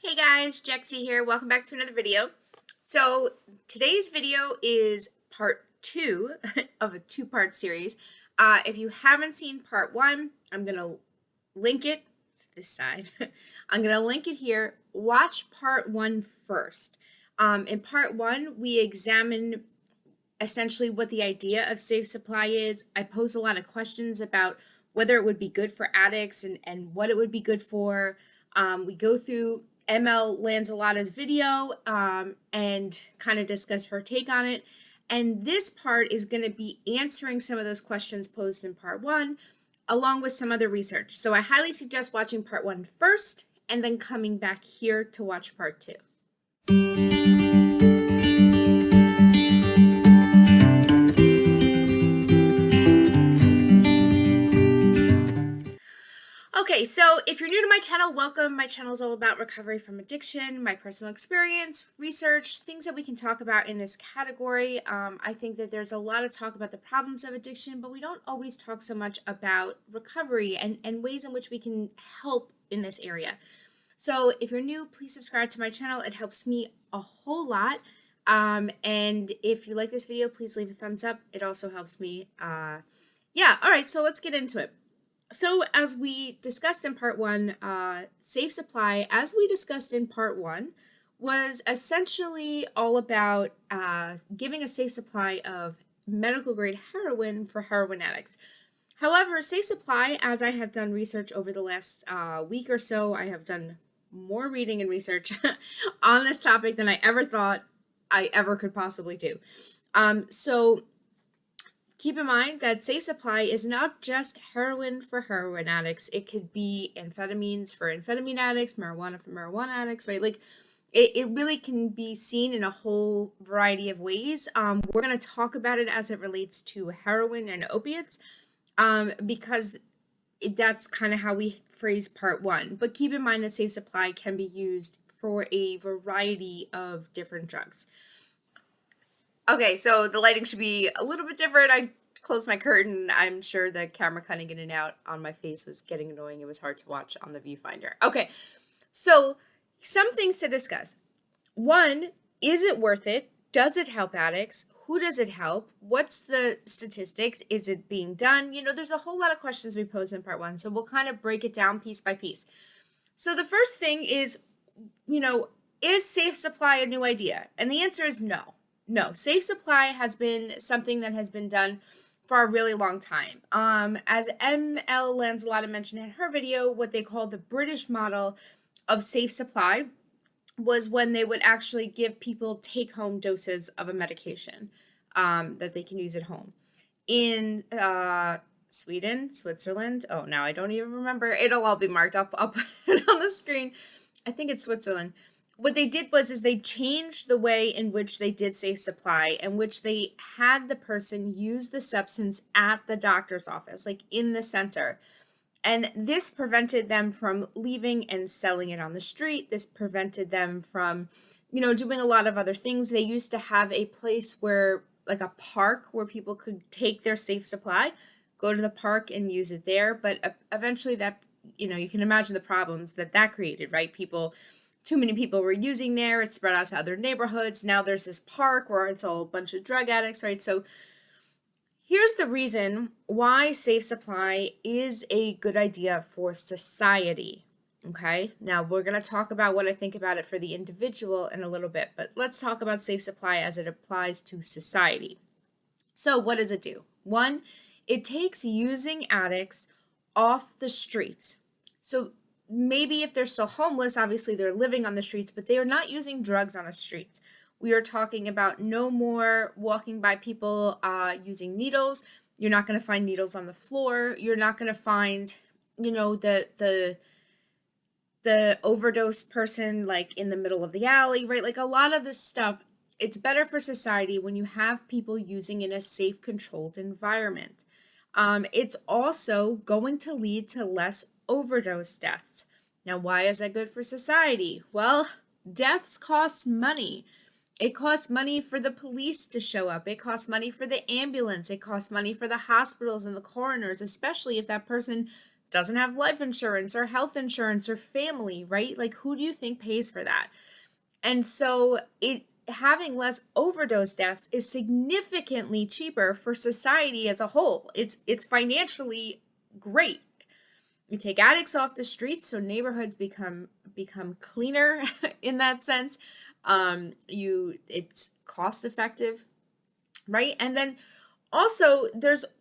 Hey guys, Jexie here. Welcome back to another video. So today's video is part 2 of a two-part series. If you haven't seen part 1, I'm going to link it, this side. I'm going to link it here. Watch part 1 first. In part 1, we examine essentially what the idea of safe supply is. I pose a lot of questions about whether it would be good for addicts and what it would be good for. We go through ML Lanzalotta's video and kind of discuss her take on it. And this part is going to be answering some of those questions posed in part 1, along with some other research. So I highly suggest watching part 1 first and then coming back here to watch part 2. Okay, so if you're new to my channel, welcome. My channel is all about recovery from addiction, my personal experience, research, things that we can talk about in this category. I think that there's a lot of talk about the problems of addiction, but we don't always talk so much about recovery and ways in which we can help in this area. So if you're new, please subscribe to my channel. It helps me a whole lot. And if you like this video, please leave a thumbs up. It also helps me. Yeah, all right, so let's get into it. So as we discussed in part 1, safe supply, as we discussed in part 1, was essentially all about giving a safe supply of medical grade heroin for heroin addicts. However, safe supply, as I have done research over the last week or so, I have done more reading and research on this topic than I ever thought I ever could possibly do. So keep in mind that safe supply is not just heroin for heroin addicts. It could be amphetamines for amphetamine addicts, marijuana for marijuana addicts, right? Like it really can be seen in a whole variety of ways. We're going to talk about it as it relates to heroin and opiates because that's kind of how we phrase part 1. But keep in mind that safe supply can be used for a variety of different drugs. Okay, so the lighting should be a little bit different. I closed my curtain. I'm sure the camera cutting in and out on my face was getting annoying. It was hard to watch on the viewfinder. Okay, so some things to discuss. 1, is it worth it? Does it help addicts? Who does it help? What's the statistics? Is it being done? You know, there's a whole lot of questions we posed in part 1, so we'll kind of break it down piece by piece. So the first thing is, you know, is safe supply a new idea? And the answer is no. No, safe supply has been something that has been done for a really long time. As ML Lanzalotta mentioned in her video, what they call the British model of safe supply was when they would actually give people take-home doses of a medication that they can use at home. In Sweden, Switzerland, oh, now I don't even remember. It'll all be marked up. I'll put it on the screen. I think it's Switzerland. What they did was they changed the way in which they did safe supply, in which they had the person use the substance at the doctor's office, like in the center. And this prevented them from leaving and selling it on the street. This prevented them from, you know, doing a lot of other things. They used to have a place where, like a park, where people could take their safe supply, go to the park and use it there. But eventually that, you know, you can imagine the problems that created, right? Too many people were using there. It spread out to other neighborhoods. Now there's this park where it's all a bunch of drug addicts, right? So here's the reason why safe supply is a good idea for society, okay? Now we're going to talk about what I think about it for the individual in a little bit, but let's talk about safe supply as it applies to society. So what does it do? 1, it takes using addicts off the streets. So maybe if they're still homeless, obviously they're living on the streets, but they are not using drugs on the streets. We are talking about no more walking by people using needles. You're not going to find needles on the floor. You're not going to find, you know, the overdose person like in the middle of the alley, right? Like a lot of this stuff, it's better for society when you have people using in a safe, controlled environment. It's also going to lead to less overdose deaths. Now, why is that good for society? Well, deaths cost money. It costs money for the police to show up. It costs money for the ambulance. It costs money for the hospitals and the coroners, especially if that person doesn't have life insurance or health insurance or family, right? Like, who do you think pays for that? And so having less overdose deaths is significantly cheaper for society as a whole. It's financially great. You take addicts off the streets, so neighborhoods become cleaner in that sense. It's cost effective, right? And then also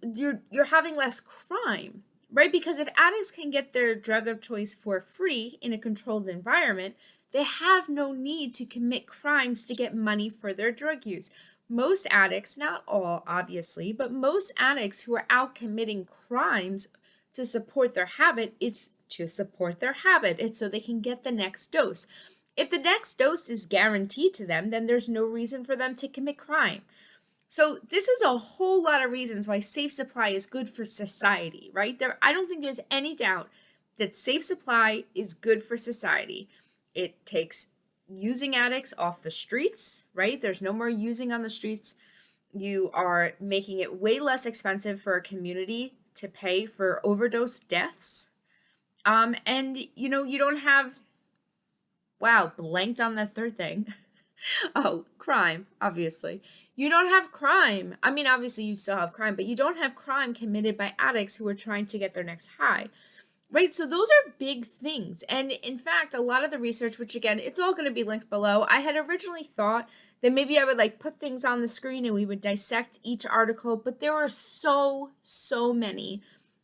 you're having less crime, right? Because if addicts can get their drug of choice for free in a controlled environment, they have no need to commit crimes to get money for their drug use. Most addicts, not all obviously, but most addicts who are out committing crimes to support their habit, it's to support their habit. It's so they can get the next dose. If the next dose is guaranteed to them, then there's no reason for them to commit crime. So this is a whole lot of reasons why safe supply is good for society, right? I don't think there's any doubt that safe supply is good for society. It takes using addicts off the streets, right? There's no more using on the streets. You are making it way less expensive for a community to pay for overdose deaths. And you don't have, wow, blanked on the third thing. Oh, crime, obviously. You don't have crime. I mean, obviously you still have crime, but you don't have crime committed by addicts who are trying to get their next high. Right, so those are big things. And in fact, a lot of the research, which again, it's all going to be linked below, I had originally thought that maybe I would put things on the screen and we would dissect each article, but there are so many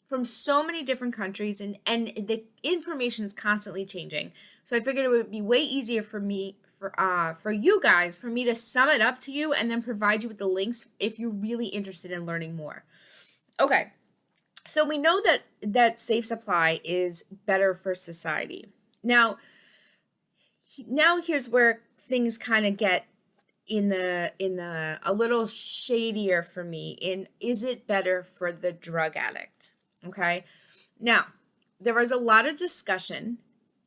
from so many different countries, and the information is constantly changing. So I figured it would be way easier for me, for you guys, for me to sum it up to you and then provide you with the links if you're really interested in learning more. Okay. So we know that safe supply is better for society. Now here's where things kind of get in the a little shadier for me. Is it better for the drug addict? Okay. Now, there was a lot of discussion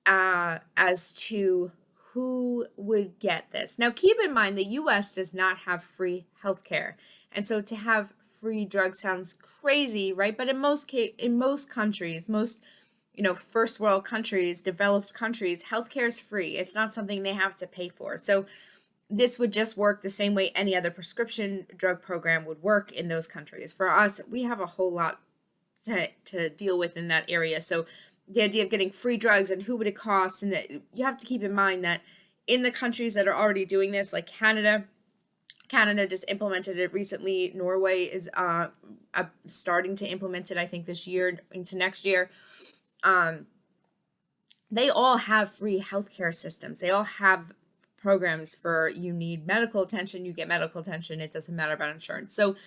as to who would get this. Now, keep in mind the U.S. does not have free healthcare, and so to have free drugs sounds crazy, right? But in most countries, most first world countries, developed countries, healthcare is free. It's not something they have to pay for. So this would just work the same way any other prescription drug program would work in those countries. For us, we have a whole lot to deal with in that area. So the idea of getting free drugs and who would it cost, and you have to keep in mind that in the countries that are already doing this, like Canada just implemented it recently. Norway is starting to implement it, I think, this year into next year. They all have free healthcare systems. They all have programs for you need medical attention, you get medical attention. It doesn't matter about insurance. So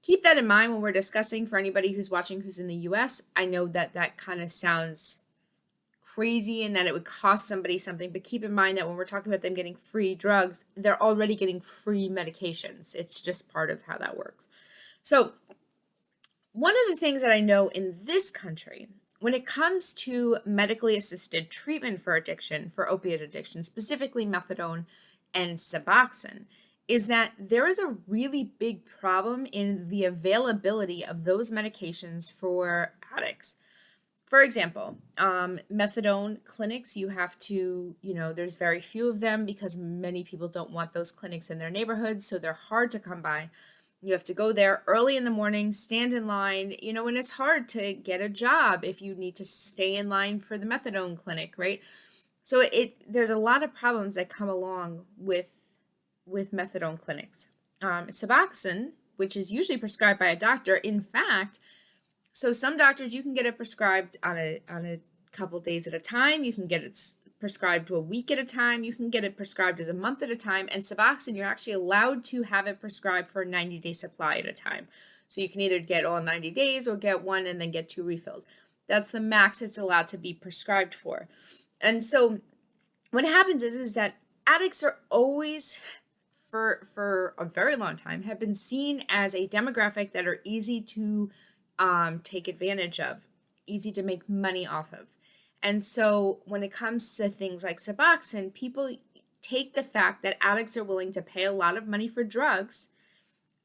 keep that in mind when we're discussing. For anybody who's watching who's in the U.S., I know that kind of sounds crazy and that it would cost somebody something, but keep in mind that when we're talking about them getting free drugs, they're already getting free medications. It's just part of how that works. So one of the things that I know in this country, when it comes to medically assisted treatment for addiction, for opiate addiction, specifically methadone and Suboxone, is that there is a really big problem in the availability of those medications for addicts. For example, methadone clinics, you have to, there's very few of them because many people don't want those clinics in their neighborhoods, so they're hard to come by. You have to go there early in the morning, stand in line, and it's hard to get a job if you need to stay in line for the methadone clinic, right? So there's a lot of problems that come along with methadone clinics. Suboxone, which is usually prescribed by a doctor, in fact, so some doctors, you can get it prescribed on a couple days at a time. You can get it prescribed a week at a time. You can get it prescribed as a month at a time. And Suboxone, you're actually allowed to have it prescribed for a 90-day supply at a time. So you can either get all 90 days or get one and then get 2 refills. That's the max it's allowed to be prescribed for. And so what happens is that addicts are always, for a very long time, have been seen as a demographic that are easy to take advantage of, easy to make money off of. And so when it comes to things like Suboxone, people take the fact that addicts are willing to pay a lot of money for drugs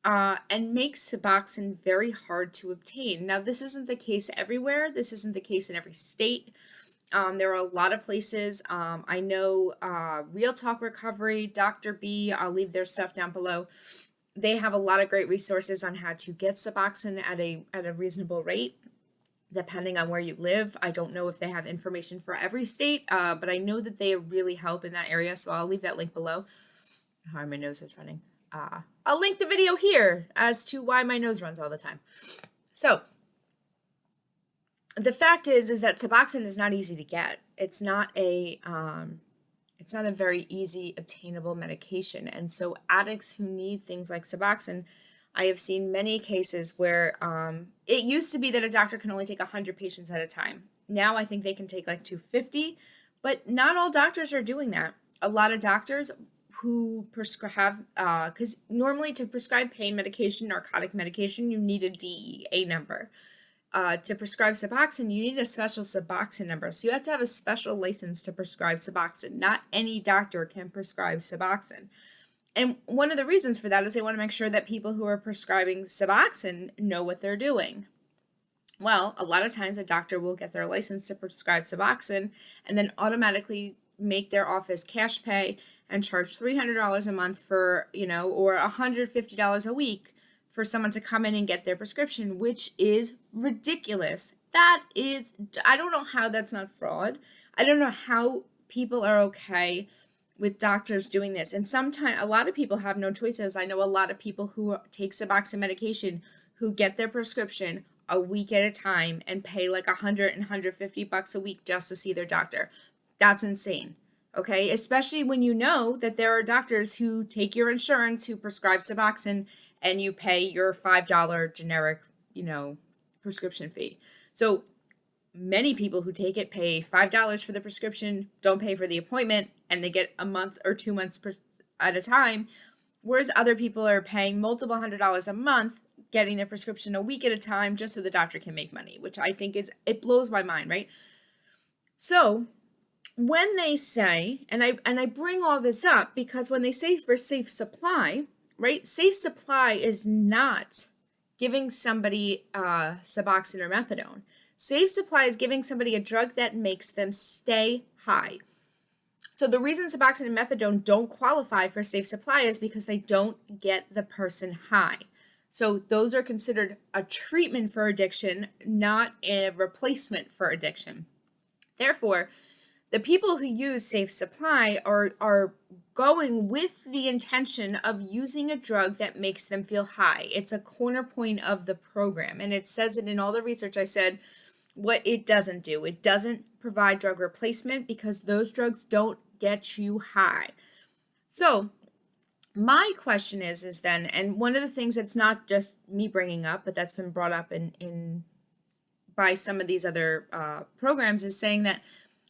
and makes Suboxone very hard to obtain. Now, this isn't the case everywhere. This isn't the case in every state. There are a lot of places. I know Real Talk Recovery, Dr. B, I'll leave their stuff down below. They have a lot of great resources on how to get Suboxone at a reasonable rate, depending on where you live. I don't know if they have information for every state, but I know that they really help in that area, so I'll leave that link below. Oh, my nose is running. I'll link the video here as to why my nose runs all the time. So the fact is that Suboxone is not easy to get. It's not a very easy obtainable medication. And so addicts who need things like Suboxone, I have seen many cases where it used to be that a doctor can only take 100 patients at a time. Now I think they can take like 250, but not all doctors are doing that. A lot of doctors who prescribe, because normally to prescribe pain medication, narcotic medication, you need a DEA number. To prescribe Suboxone, you need a special Suboxone number. So you have to have a special license to prescribe Suboxone. Not any doctor can prescribe Suboxone. And one of the reasons for that is they want to make sure that people who are prescribing Suboxone know what they're doing. Well, a lot of times a doctor will get their license to prescribe Suboxone and then automatically make their office cash pay and charge $300 a month for, or $150 a week for someone to come in and get their prescription, which is ridiculous. I don't know how that's not fraud. I don't know how people are okay with doctors doing this. And sometimes a lot of people have no choices. I know a lot of people who take Suboxone medication who get their prescription a week at a time and pay like $100 and $150 a week just to see their doctor. That's insane. Okay, especially when you know that there are doctors who take your insurance, who prescribe Suboxone, and you pay your $5 generic, prescription fee. So many people who take it pay $5 for the prescription, don't pay for the appointment, and they get a month or 2 months at a time, whereas other people are paying multiple $100s a month, getting their prescription a week at a time just so the doctor can make money, which I think it blows my mind, right? So when they say, and I bring all this up because when they say for safe supply, right? Safe supply is not giving somebody Suboxone or methadone. Safe supply is giving somebody a drug that makes them stay high. So the reason Suboxone and methadone don't qualify for safe supply is because they don't get the person high. So those are considered a treatment for addiction, not a replacement for addiction. Therefore, the people who use safe supply are going with the intention of using a drug that makes them feel high. It's a corner point of the program, and it says it in all the research. I said what it doesn't do. It doesn't provide drug replacement because those drugs don't get you high. So my question is then, and one of the things that's not just me bringing up, but that's been brought up in by some of these other programs, is saying that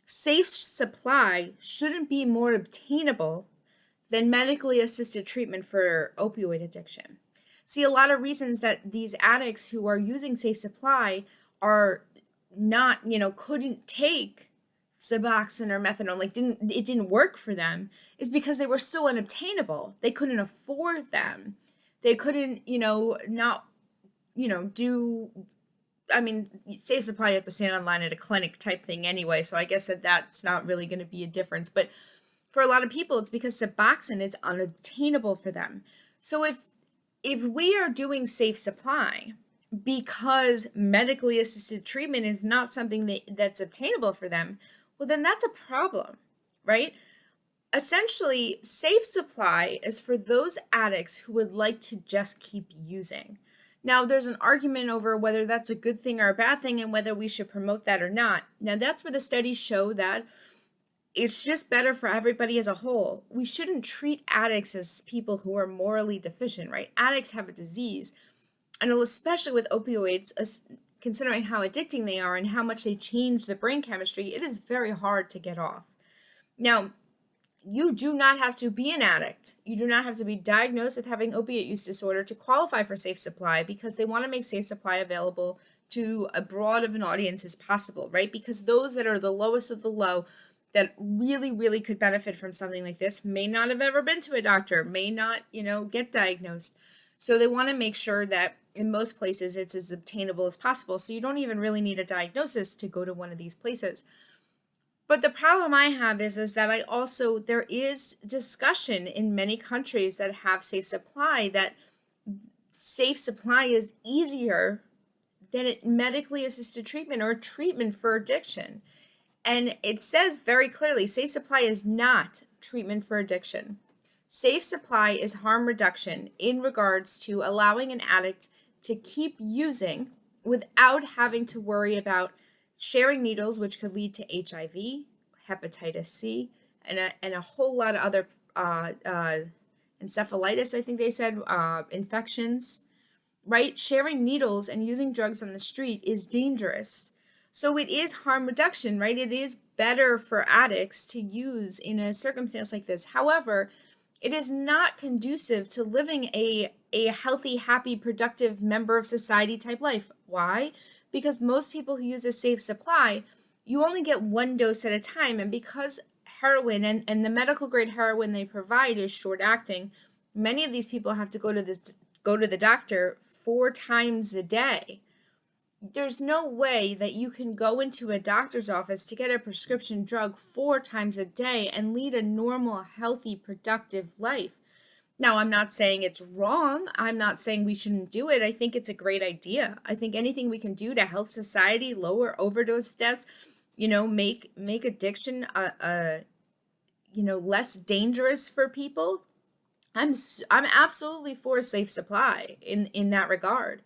safe supply shouldn't be more obtainable than medically assisted treatment for opioid addiction. See, a lot of reasons that these addicts who are using safe supply are not, couldn't take Suboxone or methadone, it didn't work for them, is because they were so unobtainable. They couldn't afford them. They couldn't, safe supply, you have to stand online at a clinic type thing anyway, so I guess that's not really going to be a difference. But for a lot of people, it's because Suboxone is unobtainable for them. So if we are doing safe supply because medically assisted treatment is not something that's obtainable for them, well, then that's a problem, right? Essentially, safe supply is for those addicts who would like to just keep using. Now, there's an argument over whether that's a good thing or a bad thing and whether we should promote that or not. Now, that's where the studies show that it's just better for everybody as a whole. We shouldn't treat addicts as people who are morally deficient, right? Addicts have a disease. And especially with opioids, considering how addicting they are and how much they change the brain chemistry, it is very hard to get off. Now, you do not have to be an addict. You do not have to be diagnosed with having opiate use disorder to qualify for safe supply, because they want to make safe supply available to as broad of an audience as possible, right? Because those that are the lowest of the low that really, really could benefit from something like this may not have ever been to a doctor, may not, get diagnosed. So they want to make sure that in most places it's as obtainable as possible. So you don't even really need a diagnosis to go to one of these places. But the problem I have is that there is discussion in many countries that have safe supply that safe supply is easier than medically assisted treatment or treatment for addiction. And it says very clearly, safe supply is not treatment for addiction. Safe supply is harm reduction in regards to allowing an addict to keep using without having to worry about sharing needles, which could lead to HIV, hepatitis C, and a whole lot of other encephalitis, I think they said, infections, right? Sharing needles and using drugs on the street is dangerous. So it is harm reduction, right? It is better for addicts to use in a circumstance like this. However, it is not conducive to living a healthy, happy, productive member of society type life. Why? Because most people who use a safe supply, you only get one dose at a time. And because heroin and the medical grade heroin they provide is short acting, many of these people have to go to the doctor 4 times a day. There's no way that you can go into a doctor's office to get a prescription drug 4 times a day and lead a normal, healthy, productive life. Now, I'm not saying it's wrong. I'm not saying we shouldn't do it. I think it's a great idea. I think anything we can do to help society, lower overdose deaths, make addiction less dangerous for people. I'm absolutely for safe supply in that regard.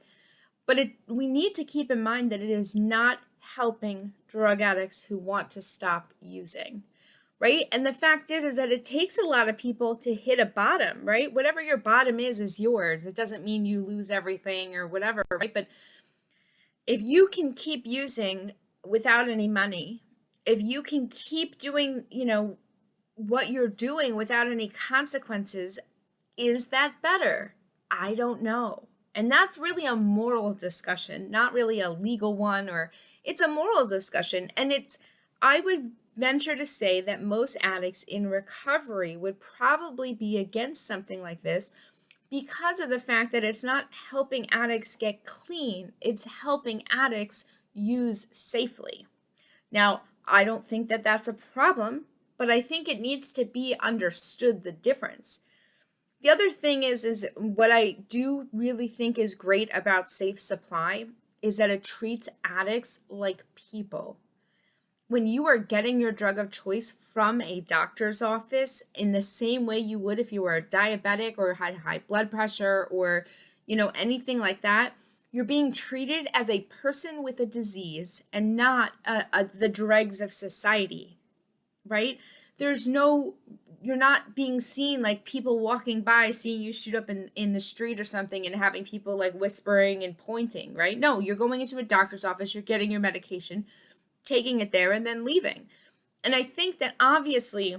But we need to keep in mind that it is not helping drug addicts who want to stop using, right? And the fact is that it takes a lot of people to hit a bottom, right? Whatever your bottom is yours. It doesn't mean you lose everything or whatever, right? But if you can keep using without any money, if you can keep doing, what you're doing without any consequences, is that better? I don't know. And that's really a moral discussion, not really a legal one, or it's a moral discussion. And I would venture to say that most addicts in recovery would probably be against something like this because of the fact that it's not helping addicts get clean. It's helping addicts use safely. Now, I don't think that that's a problem, but I think it needs to be understood, the difference. The other thing is what I do really think is great about safe supply is that it treats addicts like people. When you are getting your drug of choice from a doctor's office in the same way you would if you were a diabetic or had high blood pressure or, anything like that, you're being treated as a person with a disease and not the dregs of society, right? You're not being seen like people walking by, seeing you shoot up in the street or something and having people like whispering and pointing, right? No, you're going into a doctor's office, you're getting your medication, taking it there, and then leaving. And I think that obviously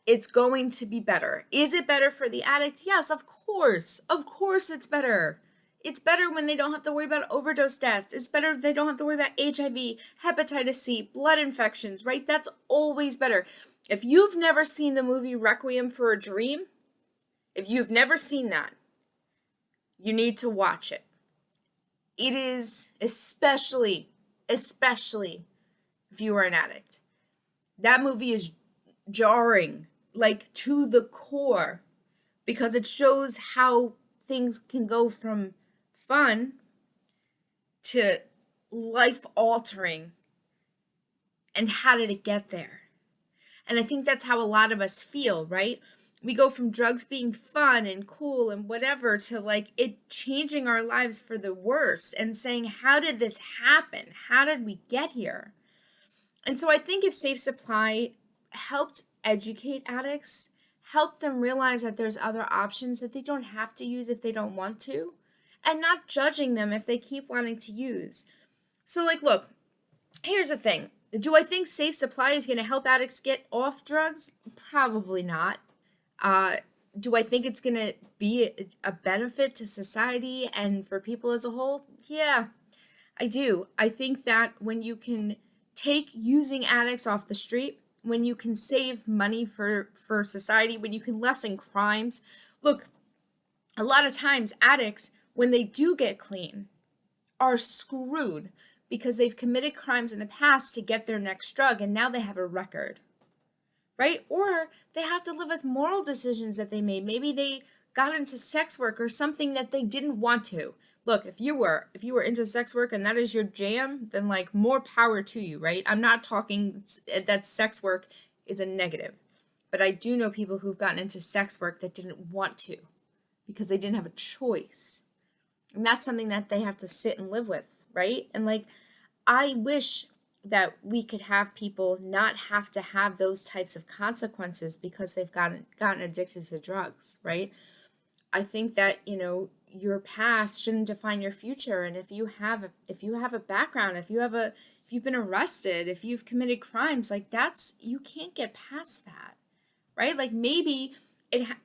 it's going to be better. Is it better for the addict? Yes, of course. Of course it's better. It's better when they don't have to worry about overdose deaths. It's better if they don't have to worry about HIV, hepatitis C, blood infections, right? That's always better. If you've never seen the movie Requiem for a Dream, if you've never seen that, you need to watch it. It is especially if you are an addict. That movie is jarring, like to the core, because it shows how things can go from fun to life altering and how did it get there? And I think that's how a lot of us feel, right? We go from drugs being fun and cool and whatever to like it changing our lives for the worse and saying, how did this happen? How did we get here? And so I think if Safe Supply helped educate addicts, help them realize that there's other options that they don't have to use if they don't want to, and not judging them if they keep wanting to use. So look, here's the thing. Do I think Safe Supply is going to help addicts get off drugs? Probably not. Do I think it's going to be a benefit to society and for people as a whole? Yeah, I do. I think that when you can take using addicts off the street, when you can save money for society, when you can lessen crimes. Look, a lot of times addicts, when they do get clean, are screwed because they've committed crimes in the past to get their next drug, and now they have a record, right? Or they have to live with moral decisions that they made. Maybe they got into sex work or something that they didn't want to. Look, if you were into sex work and that is your jam, then like more power to you, right? I'm not talking that sex work is a negative, but I do know people who've gotten into sex work that didn't want to because they didn't have a choice. And that's something that they have to sit and live with, right? And like, I wish that we could have people not have to have those types of consequences because they've gotten addicted to drugs, right? I think that, you know, your past shouldn't define your future. And if you have a background, if you've been arrested, if you've committed crimes, like you can't get past that, right? Like maybe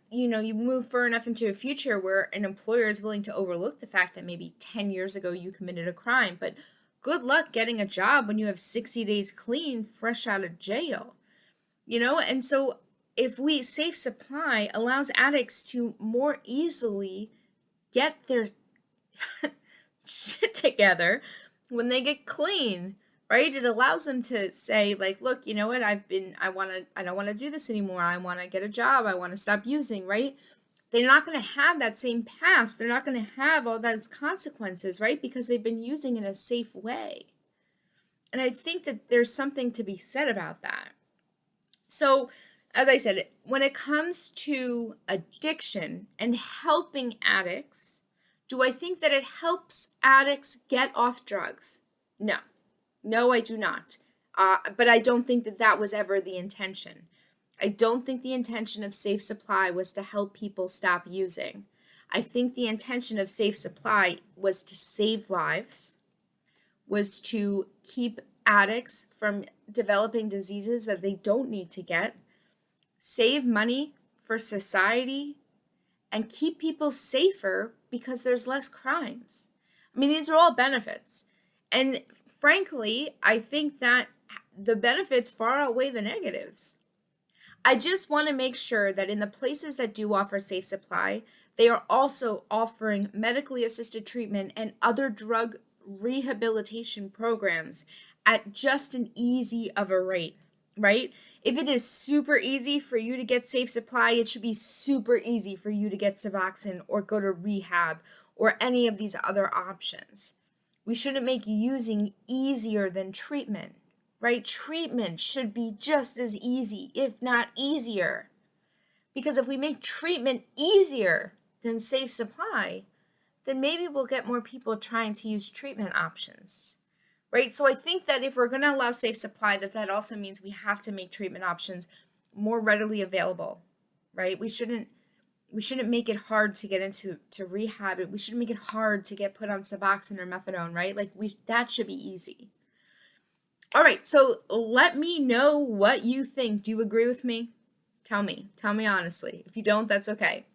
you move far enough into a future where an employer is willing to overlook the fact that maybe 10 years ago you committed a crime, but good luck getting a job when you have 60 days clean, fresh out of jail, And so if safe supply allows addicts to more easily get their shit together when they get clean, right? It allows them to say like, look, you know what? I don't want to do this anymore. I want to get a job. I want to stop using, right? They're not going to have that same past. They're not going to have all those consequences, right? Because they've been using in a safe way. And I think that there's something to be said about that. So, as I said, when it comes to addiction and helping addicts, do I think that it helps addicts get off drugs? No. No, I do not. But I don't think that was ever the intention. I don't think the intention of safe supply was to help people stop using. I think the intention of safe supply was to save lives, was to keep addicts from developing diseases that they don't need to get, save money for society, and keep people safer because there's less crimes. I mean, these are all benefits. And frankly, I think that the benefits far outweigh the negatives. I just want to make sure that in the places that do offer safe supply, they are also offering medically assisted treatment and other drug rehabilitation programs at just an easy of a rate, right? If it is super easy for you to get safe supply, it should be super easy for you to get Suboxone or go to rehab or any of these other options. We shouldn't make using easier than treatment, right? Treatment should be just as easy, if not easier. Because if we make treatment easier than safe supply, then maybe we'll get more people trying to use treatment options, right? So I think that if we're going to allow safe supply, that also means we have to make treatment options more readily available, right? We shouldn't make it hard to get into rehab. We shouldn't make it hard to get put on Suboxone or methadone, right? Like that should be easy. All right, so let me know what you think. Do you agree with me? Tell me honestly. If you don't, that's okay.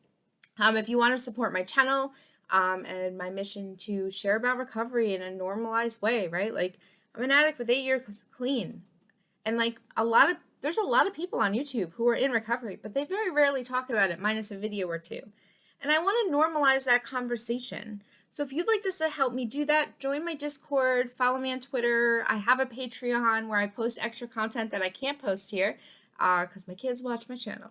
If you want to support my channel and my mission to share about recovery in a normalized way, right? Like I'm an addict with 8 years clean, and like there's a lot of people on YouTube who are in recovery, but they very rarely talk about it, minus a video or two. And I want to normalize that conversation. So if you'd like to help me do that, join my Discord, follow me on Twitter. I have a Patreon where I post extra content that I can't post here because my kids watch my channel.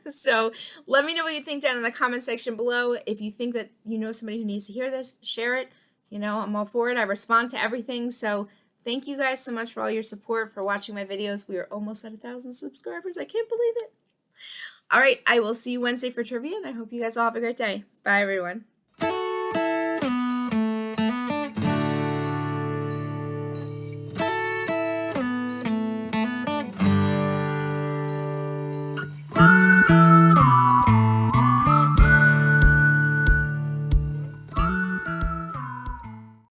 So let me know what you think down in the comment section below. If you think that you know somebody who needs to hear this, share it. I'm all for it. I respond to everything. So thank you guys so much for all your support, for watching my videos. We are almost at 1,000 subscribers. I can't believe it. All right, I will see you Wednesday for trivia, and I hope you guys all have a great day. Bye, everyone.